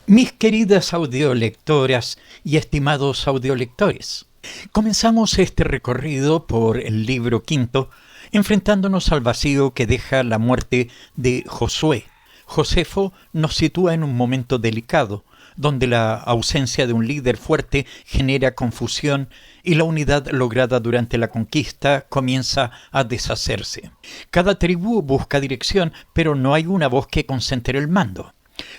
Mis queridas audiolectoras y estimados audiolectores, comenzamos este recorrido por el libro quinto, enfrentándonos al vacío que deja la muerte de Josué. Josefo nos sitúa en un momento delicado, donde la ausencia de un líder fuerte genera confusión y la unidad lograda durante la conquista comienza a deshacerse. Cada tribu busca dirección, pero no hay una voz que concentre el mando.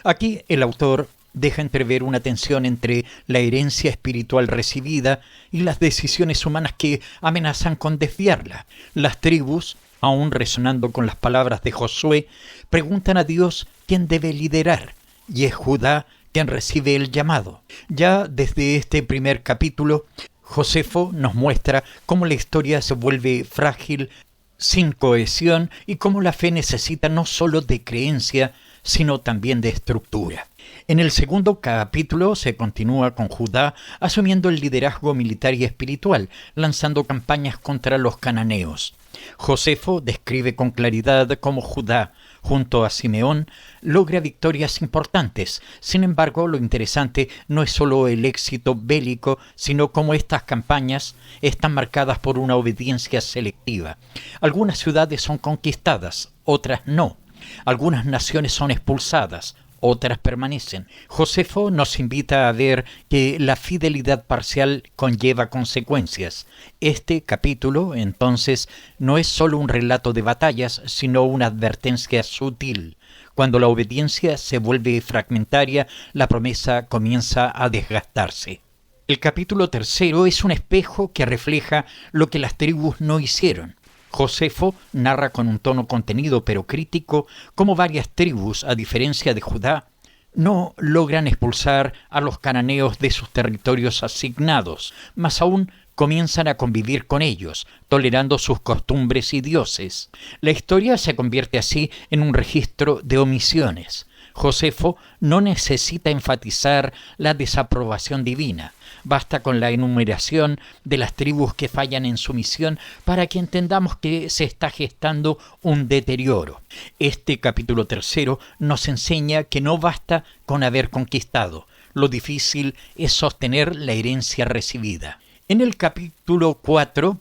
Aquí el autor deja entrever una tensión entre la herencia espiritual recibida y las decisiones humanas que amenazan con desviarla. Las tribus, aún resonando con las palabras de Josué, preguntan a Dios quién debe liderar, y es Judá quien recibe el llamado. Ya desde este primer capítulo, Josefo nos muestra cómo la historia se vuelve frágil, sin cohesión, y cómo la fe necesita no solo de creencia, sino también de estructura. En el segundo capítulo se continúa con Judá asumiendo el liderazgo militar y espiritual, lanzando campañas contra los cananeos. Josefo describe con claridad cómo Judá, junto a Simeón, logra victorias importantes. Sin embargo, lo interesante no es solo el éxito bélico, sino cómo estas campañas están marcadas por una obediencia selectiva. Algunas ciudades son conquistadas, otras no. Algunas naciones son expulsadas, otras permanecen. Josefo nos invita a ver que la fidelidad parcial conlleva consecuencias. Este capítulo, entonces, no es solo un relato de batallas, sino una advertencia sutil. Cuando la obediencia se vuelve fragmentaria, la promesa comienza a desgastarse. El capítulo tercero es un espejo que refleja lo que las tribus no hicieron. Josefo narra con un tono contenido pero crítico cómo varias tribus, a diferencia de Judá, no logran expulsar a los cananeos de sus territorios asignados, más aún comienzan a convivir con ellos, tolerando sus costumbres y dioses. La historia se convierte así en un registro de omisiones. Josefo no necesita enfatizar la desaprobación divina. Basta con la enumeración de las tribus que fallan en su misión para que entendamos que se está gestando un deterioro. Este capítulo tercero nos enseña que no basta con haber conquistado. Lo difícil es sostener la herencia recibida. En el capítulo 4,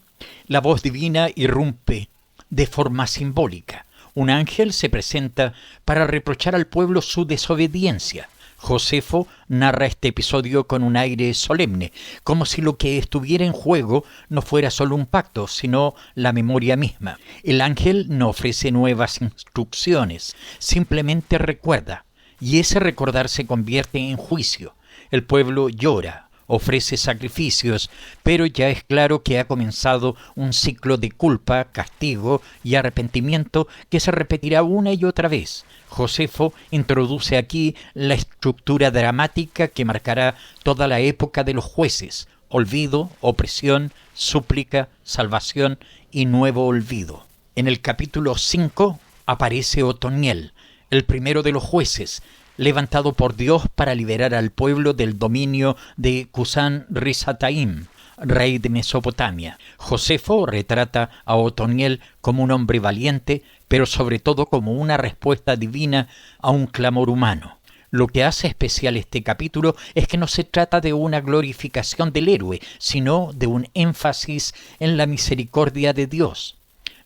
la voz divina irrumpe de forma simbólica. Un ángel se presenta para reprochar al pueblo su desobediencia. Josefo narra este episodio con un aire solemne, como si lo que estuviera en juego no fuera solo un pacto, sino la memoria misma. El ángel no ofrece nuevas instrucciones, simplemente recuerda, y ese recordar se convierte en juicio. El pueblo llora, ofrece sacrificios, pero ya es claro que ha comenzado un ciclo de culpa, castigo y arrepentimiento que se repetirá una y otra vez. Josefo introduce aquí la estructura dramática que marcará toda la época de los jueces: olvido, opresión, súplica, salvación y nuevo olvido. En el capítulo 5 aparece Otoniel, el primero de los jueces, levantado por Dios para liberar al pueblo del dominio de Cusán-Risataim, rey de Mesopotamia. Josefo retrata a Otoniel como un hombre valiente, pero sobre todo como una respuesta divina a un clamor humano. Lo que hace especial este capítulo es que no se trata de una glorificación del héroe, sino de un énfasis en la misericordia de Dios.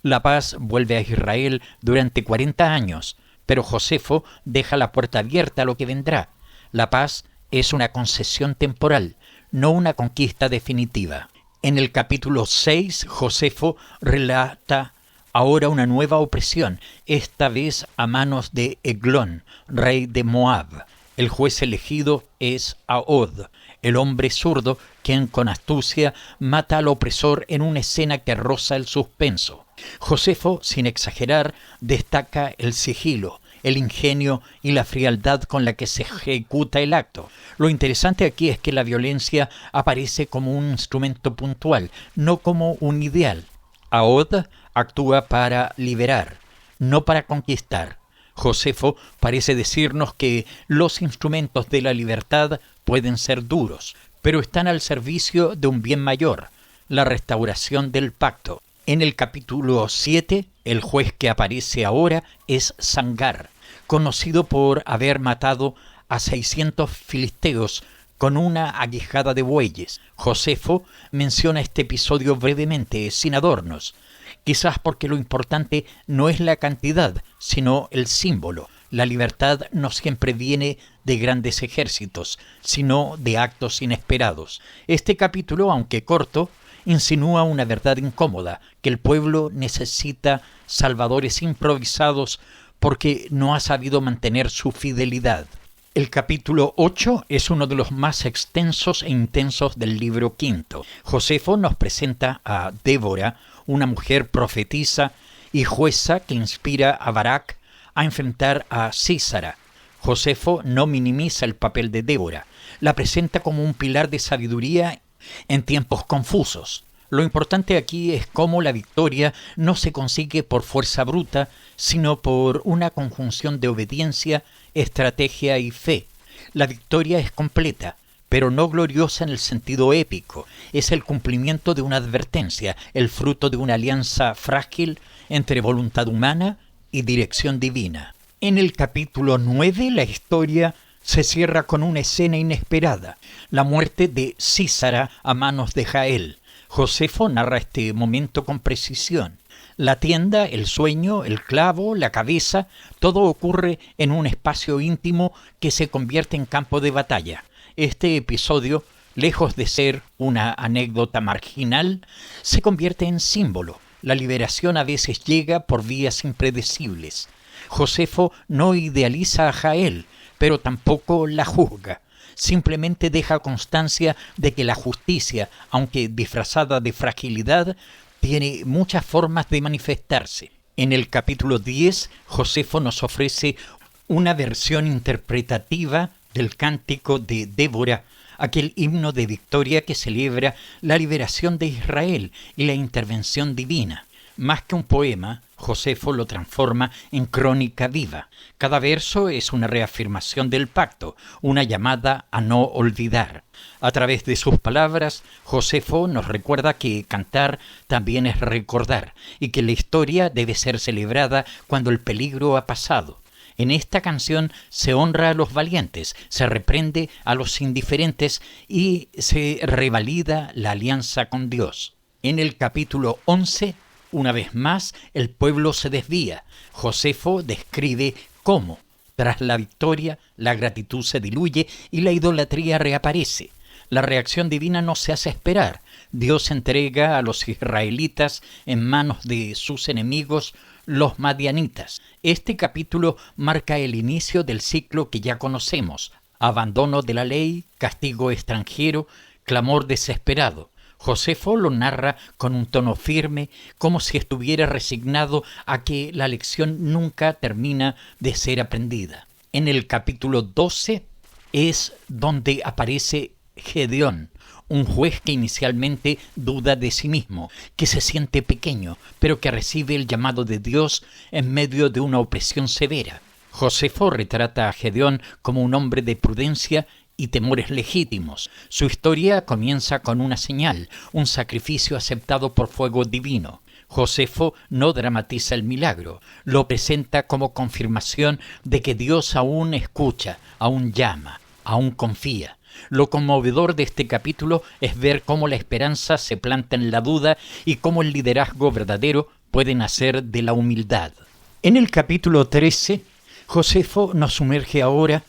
La paz vuelve a Israel durante 40 años, pero Josefo deja la puerta abierta a lo que vendrá. La paz es una concesión temporal, no una conquista definitiva. En el capítulo 6, Josefo relata ahora una nueva opresión, esta vez a manos de Eglón, rey de Moab. El juez elegido es Ahod, el hombre zurdo, quien con astucia mata al opresor en una escena que roza el suspenso. Josefo, sin exagerar, destaca el sigilo, el ingenio y la frialdad con la que se ejecuta el acto. Lo interesante aquí es que la violencia aparece como un instrumento puntual, no como un ideal. Ahod actúa para liberar, no para conquistar. Josefo parece decirnos que los instrumentos de la libertad pueden ser duros, pero están al servicio de un bien mayor, la restauración del pacto. En el capítulo 7, el juez que aparece ahora es Sangar, conocido por haber matado a 600 filisteos con una aguijada de bueyes. Josefo menciona este episodio brevemente, sin adornos, quizás porque lo importante no es la cantidad, sino el símbolo. La libertad no siempre viene de grandes ejércitos, sino de actos inesperados. Este capítulo, aunque corto, insinúa una verdad incómoda, que el pueblo necesita salvadores improvisados porque no ha sabido mantener su fidelidad. El capítulo 8 es uno de los más extensos e intensos del libro quinto. Josefo nos presenta a Débora, una mujer profetisa y jueza que inspira a Barak a enfrentar a Sísara. Josefo no minimiza el papel de Débora, la presenta como un pilar de sabiduría en tiempos confusos. Lo importante aquí es cómo la victoria no se consigue por fuerza bruta, sino por una conjunción de obediencia, estrategia y fe. La victoria es completa, pero no gloriosa en el sentido épico. Es el cumplimiento de una advertencia, el fruto de una alianza frágil entre voluntad humana y dirección divina. En el capítulo 9 la historia se cierra con una escena inesperada, la muerte de Sísara a manos de Jael. Josefo narra este momento con precisión. La tienda, el sueño, el clavo, la cabeza, todo ocurre en un espacio íntimo que se convierte en campo de batalla. Este episodio, lejos de ser una anécdota marginal, se convierte en símbolo. La liberación a veces llega por vías impredecibles. Josefo no idealiza a Jael, pero tampoco la juzga. Simplemente deja constancia de que la justicia, aunque disfrazada de fragilidad, tiene muchas formas de manifestarse. En el capítulo 10, Josefo nos ofrece una versión interpretativa del cántico de Débora, aquel himno de victoria que celebra la liberación de Israel y la intervención divina. Más que un poema, Josefo lo transforma en crónica viva. Cada verso es una reafirmación del pacto, una llamada a no olvidar. A través de sus palabras, Josefo nos recuerda que cantar también es recordar y que la historia debe ser celebrada cuando el peligro ha pasado. En esta canción se honra a los valientes, se reprende a los indiferentes y se revalida la alianza con Dios. En el capítulo 11, una vez más, el pueblo se desvía. Josefo describe cómo, tras la victoria, la gratitud se diluye y la idolatría reaparece. La reacción divina no se hace esperar. Dios entrega a los israelitas en manos de sus enemigos, los madianitas. Este capítulo marca el inicio del ciclo que ya conocemos: abandono de la ley, castigo extranjero, clamor desesperado. Josefo lo narra con un tono firme, como si estuviera resignado a que la lección nunca termina de ser aprendida. En el capítulo 12 es donde aparece Gedeón, un juez que inicialmente duda de sí mismo, que se siente pequeño, pero que recibe el llamado de Dios en medio de una opresión severa. Josefo retrata a Gedeón como un hombre de prudencia y temores legítimos. Su historia comienza con una señal, un sacrificio aceptado por fuego divino. Josefo no dramatiza el milagro, lo presenta como confirmación de que Dios aún escucha, aún llama, aún confía. Lo conmovedor de este capítulo es ver cómo la esperanza se planta en la duda y cómo el liderazgo verdadero puede nacer de la humildad. En el capítulo 13, Josefo nos sumerge ahora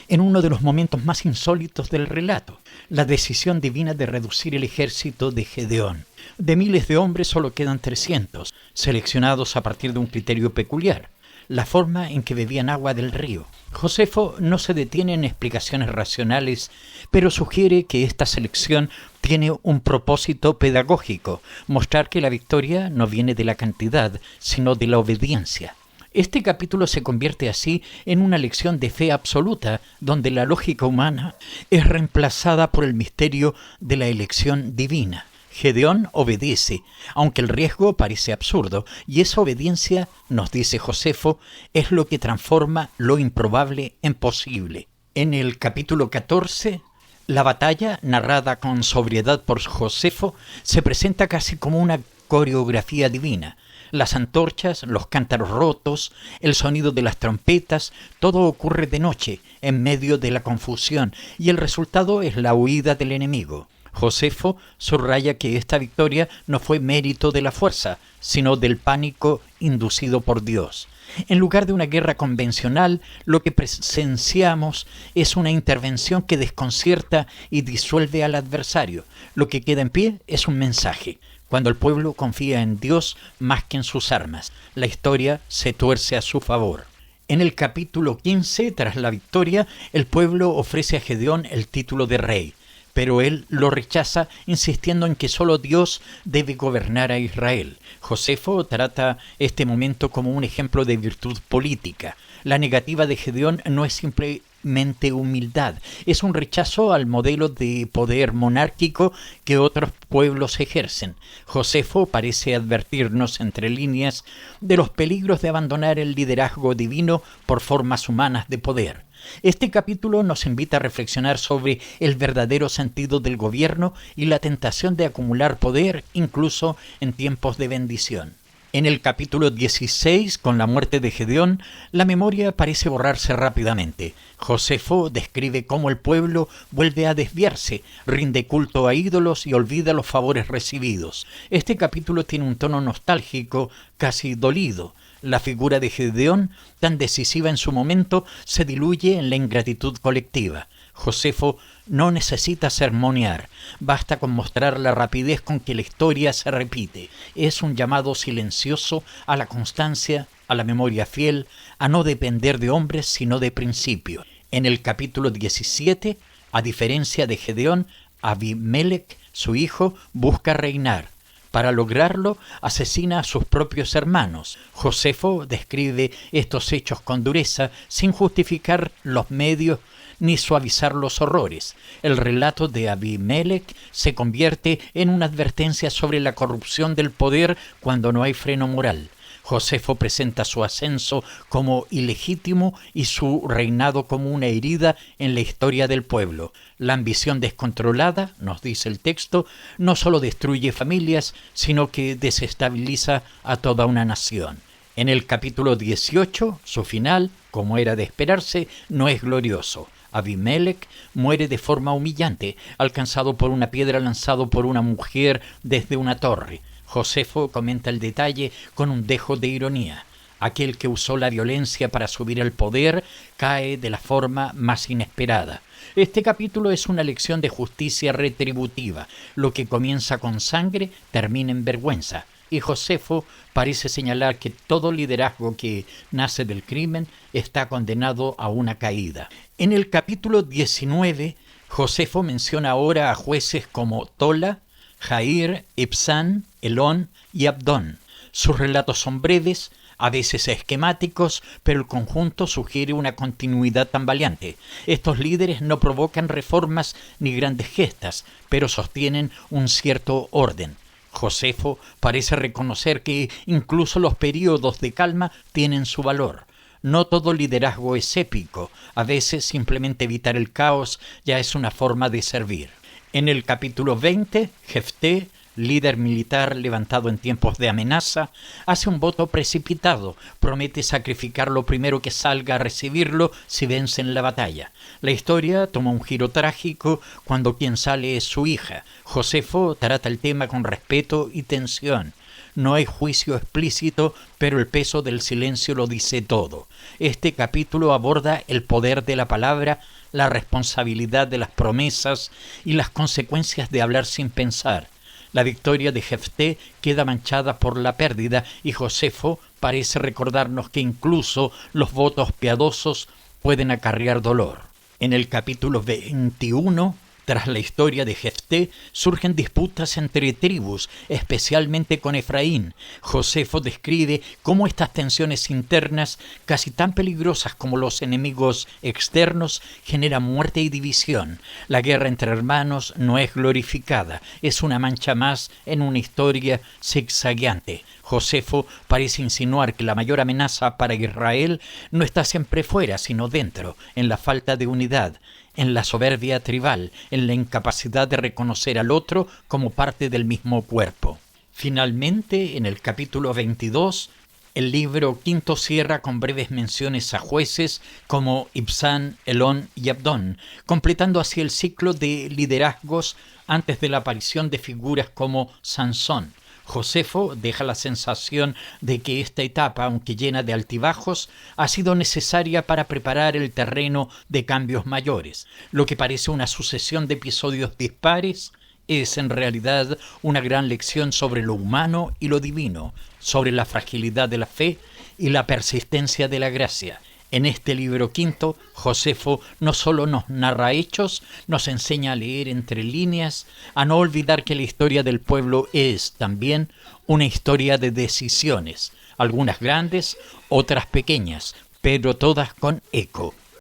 en uno de los momentos más insólitos del relato, la decisión divina de reducir el ejército de Gedeón. De miles de hombres solo quedan 300, seleccionados a partir de un criterio peculiar: la forma en que bebían agua del río. Josefo no se detiene en explicaciones racionales, pero sugiere que esta selección tiene un propósito pedagógico: mostrar que la victoria no viene de la cantidad, sino de la obediencia. Este capítulo se convierte así en una lección de fe absoluta, donde la lógica humana es reemplazada por el misterio de la elección divina. Gedeón obedece, aunque el riesgo parece absurdo, y esa obediencia, nos dice Josefo, es lo que transforma lo improbable en posible. En el capítulo 14, la batalla, narrada con sobriedad por Josefo, se presenta casi como una coreografía divina. Las antorchas, los cántaros rotos, el sonido de las trompetas, todo ocurre de noche, en medio de la confusión, y el resultado es la huida del enemigo. Josefo subraya que esta victoria no fue mérito de la fuerza, sino del pánico inducido por Dios. En lugar de una guerra convencional, lo que presenciamos es una intervención que desconcierta y disuelve al adversario. Lo que queda en pie es un mensaje. Cuando el pueblo confía en Dios más que en sus armas, la historia se tuerce a su favor. En el capítulo 15, tras la victoria, el pueblo ofrece a Gedeón el título de rey, pero él lo rechaza, insistiendo en que solo Dios debe gobernar a Israel. Josefo trata este momento como un ejemplo de virtud política. La negativa de Gedeón no es simplemente humildad, es un rechazo al modelo de poder monárquico que otros pueblos ejercen. Josefo parece advertirnos entre líneas de los peligros de abandonar el liderazgo divino por formas humanas de poder. Este capítulo nos invita a reflexionar sobre el verdadero sentido del gobierno y la tentación de acumular poder incluso en tiempos de bendición. En el capítulo 16, con la muerte de Gedeón, la memoria parece borrarse rápidamente. Josefo describe cómo el pueblo vuelve a desviarse, rinde culto a ídolos y olvida los favores recibidos. Este capítulo tiene un tono nostálgico, casi dolido. La figura de Gedeón, tan decisiva en su momento, se diluye en la ingratitud colectiva. Josefo no necesita sermonear, basta con mostrar la rapidez con que la historia se repite. Es un llamado silencioso a la constancia, a la memoria fiel, a no depender de hombres sino de principios. En el capítulo 17, a diferencia de Gedeón, Abimelec, su hijo, busca reinar. Para lograrlo, asesina a sus propios hermanos. Josefo describe estos hechos con dureza, sin justificar los medios ni suavizar los horrores. El relato de Abimelec se convierte en una advertencia sobre la corrupción del poder cuando no hay freno moral. Josefo presenta su ascenso como ilegítimo y su reinado como una herida en la historia del pueblo. La ambición descontrolada, nos dice el texto, no solo destruye familias, sino que desestabiliza a toda una nación. En el capítulo 18, su final, como era de esperarse, no es glorioso. Abimelec muere de forma humillante, alcanzado por una piedra lanzado por una mujer desde una torre. Josefo comenta el detalle con un dejo de ironía. Aquel que usó la violencia para subir al poder cae de la forma más inesperada. Este capítulo es una lección de justicia retributiva. Lo que comienza con sangre termina en vergüenza. Y Josefo parece señalar que todo liderazgo que nace del crimen está condenado a una caída. En el capítulo 19, Josefo menciona ahora a jueces como Tola, Jair, Ibzán, Elón y Abdón. Sus relatos son breves, a veces esquemáticos, pero el conjunto sugiere una continuidad tambaleante. Estos líderes no provocan reformas ni grandes gestas, pero sostienen un cierto orden. Josefo parece reconocer que incluso los períodos de calma tienen su valor. No todo liderazgo es épico, a veces simplemente evitar el caos ya es una forma de servir. En el capítulo 20, Jefté, líder militar levantado en tiempos de amenaza, hace un voto precipitado, promete sacrificar lo primero que salga a recibirlo si vence en la batalla. La historia toma un giro trágico cuando quien sale es su hija. Josefo trata el tema con respeto y tensión. No hay juicio explícito, pero el peso del silencio lo dice todo. Este capítulo aborda el poder de la palabra, la responsabilidad de las promesas y las consecuencias de hablar sin pensar. La victoria de Jefté queda manchada por la pérdida y Josefo parece recordarnos que incluso los votos piadosos pueden acarrear dolor. En el capítulo 21, tras la historia de Jefté, surgen disputas entre tribus, especialmente con Efraín. Josefo describe cómo estas tensiones internas, casi tan peligrosas como los enemigos externos, generan muerte y división. La guerra entre hermanos no es glorificada, es una mancha más en una historia zigzagueante. Josefo parece insinuar que la mayor amenaza para Israel no está siempre fuera, sino dentro, en la falta de unidad, en la soberbia tribal, en la incapacidad de reconocer al otro como parte del mismo cuerpo. Finalmente, en el capítulo 22, el libro quinto cierra con breves menciones a jueces como Ibzán, Elón y Abdón, completando así el ciclo de liderazgos antes de la aparición de figuras como Sansón. Josefo deja la sensación de que esta etapa, aunque llena de altibajos, ha sido necesaria para preparar el terreno de cambios mayores. Lo que parece una sucesión de episodios dispares es en realidad una gran lección sobre lo humano y lo divino, sobre la fragilidad de la fe y la persistencia de la gracia. En este libro quinto, Josefo no solo nos narra hechos, nos enseña a leer entre líneas, a no olvidar que la historia del pueblo es también una historia de decisiones, algunas grandes, otras pequeñas, pero todas con eco.